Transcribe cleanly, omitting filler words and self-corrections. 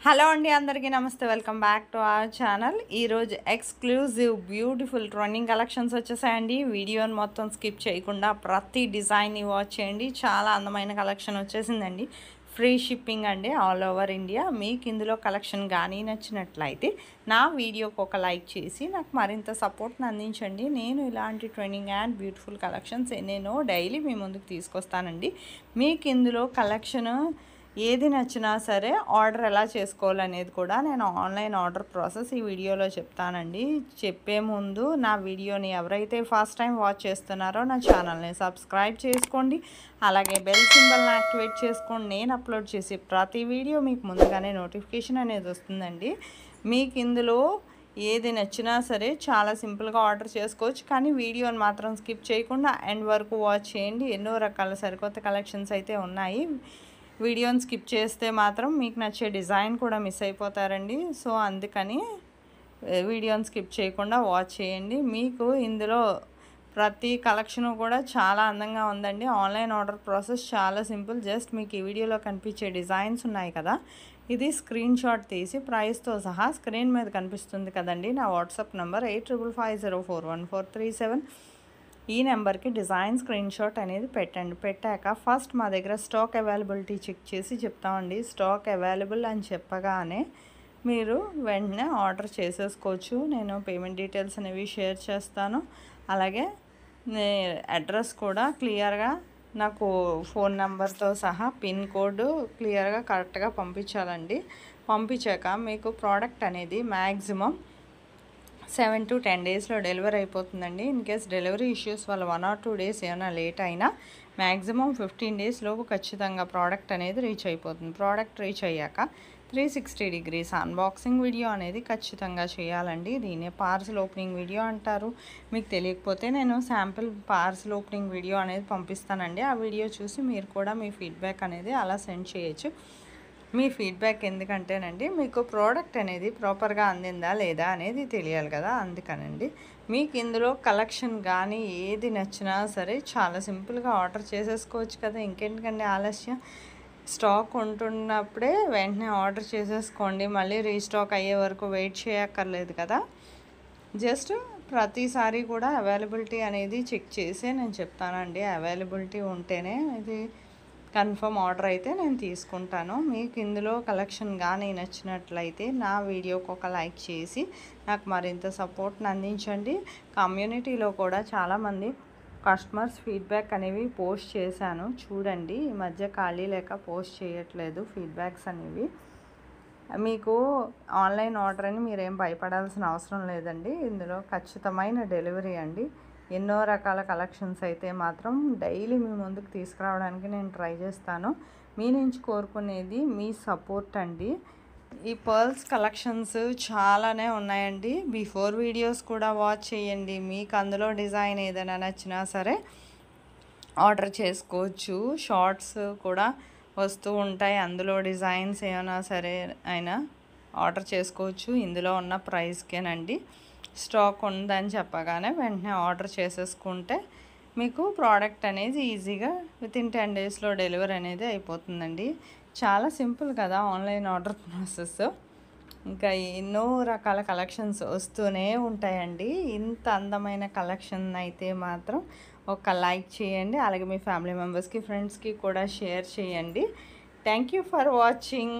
Hello అండి, అందరికీ నమస్తే. Welcome back to our channel. ఈరోజు ఎక్స్క్లూజివ్ బ్యూటిఫుల్ ట్రెండింగ్ కలెక్షన్స్ వచ్చేసాయండి. వీడియోని మొత్తం స్కిప్ చేయకుండా ప్రతి డిజైన్ని వాచ్ చేయండి. చాలా అందమైన కలెక్షన్ వచ్చేసిందండి. ఫ్రీ షిప్పింగ్ అండి, ఆల్ ఓవర్ ఇండియా. మీకు ఇందులో కలెక్షన్ కానీ నచ్చినట్లయితే నా వీడియోకి ఒక లైక్ చేసి నాకు మరింత సపోర్ట్ని అందించండి. నేను ఇలాంటి ట్రెండింగ్ అండ్ బ్యూటిఫుల్ కలెక్షన్స్ ఎన్నెన్నో డైలీ మీ ముందుకు తీసుకొస్తానండి. మీకు ఇందులో కలెక్షన్ ఏది నచ్చినా సరే ఆర్డర్ ఎలా చేసుకోవాలనేది కూడా నేను ఆన్లైన్ ఆర్డర్ ప్రాసెస్ ఈ వీడియోలో చెప్తానండి. చెప్పే ముందు నా వీడియోని ఎవరైతే ఫస్ట్ టైం వాచ్ చేస్తున్నారో నా ఛానల్ని సబ్స్క్రైబ్ చేసుకోండి. అలాగే బెల్ సింబల్ని యాక్టివేట్ చేసుకోండి. నేను అప్లోడ్ చేసి ప్రతి వీడియో మీకు ముందుగానే నోటిఫికేషన్ అనేది వస్తుందండి. మీకు ఇందులో ఏది నచ్చినా సరే చాలా సింపుల్గా ఆర్డర్ చేసుకోవచ్చు. కానీ వీడియోని మాత్రం స్కిప్ చేయకుండా ఎండ్ వరకు వాచ్ చేయండి. ఎన్నో రకాల సరికొత్త కలెక్షన్స్ అయితే ఉన్నాయి. వీడియోని స్కిప్ చేస్తే మాత్రం మీకు నచ్చే డిజైన్ కూడా మిస్ అయిపోతారండి. సో అందుకని వీడియోని స్కిప్ చేయకుండా వాచ్ చేయండి. మీకు ఇందులో ప్రతి కలెక్షను కూడా చాలా అందంగా ఉందండి. ఆన్లైన్ ఆర్డర్ ప్రాసెస్ చాలా సింపుల్. జస్ట్ మీకు ఈ వీడియోలో కనిపించే డిజైన్స్ ఉన్నాయి కదా, ఇది స్క్రీన్ షాట్ తీసి ప్రైస్తో సహా స్క్రీన్ మీద కనిపిస్తుంది కదండి, నా వాట్సాప్ నెంబర్ 8555041437. ఈ నెంబర్కి డిజైన్ స్క్రీన్ షాట్ అనేది పెట్టండి. పెట్టాక ఫస్ట్ మా దగ్గర స్టాక్ అవైలబిలిటీ చెక్ చేసి చెప్తామండి. స్టాక్ అవైలబుల్ అని చెప్పగానే మీరు వెంటనే ఆర్డర్ చేసేసుకోవచ్చు. నేను పేమెంట్ డీటెయిల్స్ అనేవి షేర్ చేస్తాను. అలాగే అడ్రస్ కూడా క్లియర్గా నాకు ఫోన్ నెంబర్తో సహా పిన్ కోడ్ క్లియర్గా కరెక్ట్గా పంపించాలండి. పంపించాక మీకు ప్రోడక్ట్ అనేది మ్యాక్సిమం 7 to 10 డేస్లో డెలివరీ అయిపోతుందండి. ఇన్ కేస్ డెలివరీ ఇష్యూస్ వల్ల 1 or 2 డేస్ ఏమైనా లేట్ అయినా మ్యాక్సిమం 15 డేస్ లోపు ఖచ్చితంగా ప్రోడక్ట్ అనేది రీచ్ అయిపోతుంది. ప్రోడక్ట్ రీచ్ అయ్యాక 360 degrees అన్బాక్సింగ్ వీడియో అనేది ఖచ్చితంగా చేయాలండి. దీన్నే పార్సల్ ఓపెనింగ్ వీడియో అంటారు. మీకు తెలియకపోతే నేను శాంపిల్ పార్సల్ ఓపెనింగ్ వీడియో అనేది పంపిస్తానండి. ఆ వీడియో చూసి మీరు కూడా మీ ఫీడ్బ్యాక్ అనేది అలా సెండ్ చేయొచ్చు. మీ ఫీడ్బ్యాక్ ఎందుకంటేనండి, మీకు ప్రోడక్ట్ అనేది ప్రాపర్గా అందిందా లేదా అనేది తెలియాలి కదా, అందుకనండి. మీకు ఇందులో కలెక్షన్ కానీ ఏది నచ్చినా సరే చాలా సింపుల్గా ఆర్డర్ చేసేసుకోవచ్చు కదా. ఇంకెందుకండి ఆలస్యం? స్టాక్ ఉంటున్నప్పుడే వెంటనే ఆర్డర్ చేసేసుకోండి. మళ్ళీ రీస్టాక్ అయ్యే వరకు వెయిట్ చేయక్కర్లేదు కదా. జస్ట్ ప్రతిసారి కూడా అవైలబిలిటీ అనేది చెక్ చేసే నేను చెప్తానండి. అవైలబిలిటీ ఉంటేనే ఇది కన్ఫర్మ్ ఆర్డర్ అయితే నేను తీసుకుంటాను. మీకు ఇందులో కలెక్షన్ కానీ నచ్చినట్లయితే నా వీడియోకి ఒక లైక్ చేసి నాకు మరింత సపోర్ట్ని అందించండి. కమ్యూనిటీలో కూడా చాలామంది కస్టమర్స్ ఫీడ్బ్యాక్ అనేవి పోస్ట్ చేశాను చూడండి. ఈ మధ్య ఖాళీ లేక పోస్ట్ చేయట్లేదు ఫీడ్బ్యాక్స్ అనేవి. మీకు ఆన్లైన్ ఆర్డర్ అని మీరేం భయపడాల్సిన అవసరం లేదండి. ఇందులో ఖచ్చితమైన డెలివరీ అండి. ఎన్నో రకాల కలెక్షన్స్ అయితే మాత్రం డైలీ మీ ముందుకు తీసుకురావడానికి నేను ట్రై చేస్తాను. మీ నుంచి కోరుకునేది మీ సపోర్ట్ అండి. ఈ పర్ల్స్ కలెక్షన్స్ చాలానే ఉన్నాయండి. బిఫోర్ వీడియోస్ కూడా వాచ్ చేయండి. మీకు అందులో డిజైన్ ఏదైనా నచ్చినా సరే ఆర్డర్ చేసుకోవచ్చు. షార్ట్స్ కూడా వస్తూ ఉంటాయి, అందులో డిజైన్స్ ఏమైనా సరే అయినా ఆర్డర్ చేసుకోవచ్చు. ఇందులో ఉన్న ప్రైస్కేనండి. స్టాక్ ఉందని చెప్పగానే వెంటనే ఆర్డర్ చేసేసుకుంటే మీకు ప్రోడక్ట్ అనేది ఈజీగా వితిన్ 10 డేస్లో డెలివరీ అనేది అయిపోతుందండి. చాలా సింపుల్ కదా ఆన్లైన్ ఆర్డర్ ప్రాసెస్. ఇంకా ఎన్నో రకాల కలెక్షన్స్ వస్తూనే ఉంటాయండి. ఇంత అందమైన కలెక్షన్ అయితే మాత్రం ఒక లైక్ చేయండి. అలాగే మీ ఫ్యామిలీ మెంబర్స్కి, ఫ్రెండ్స్కి కూడా షేర్ చేయండి. Thank you for watching.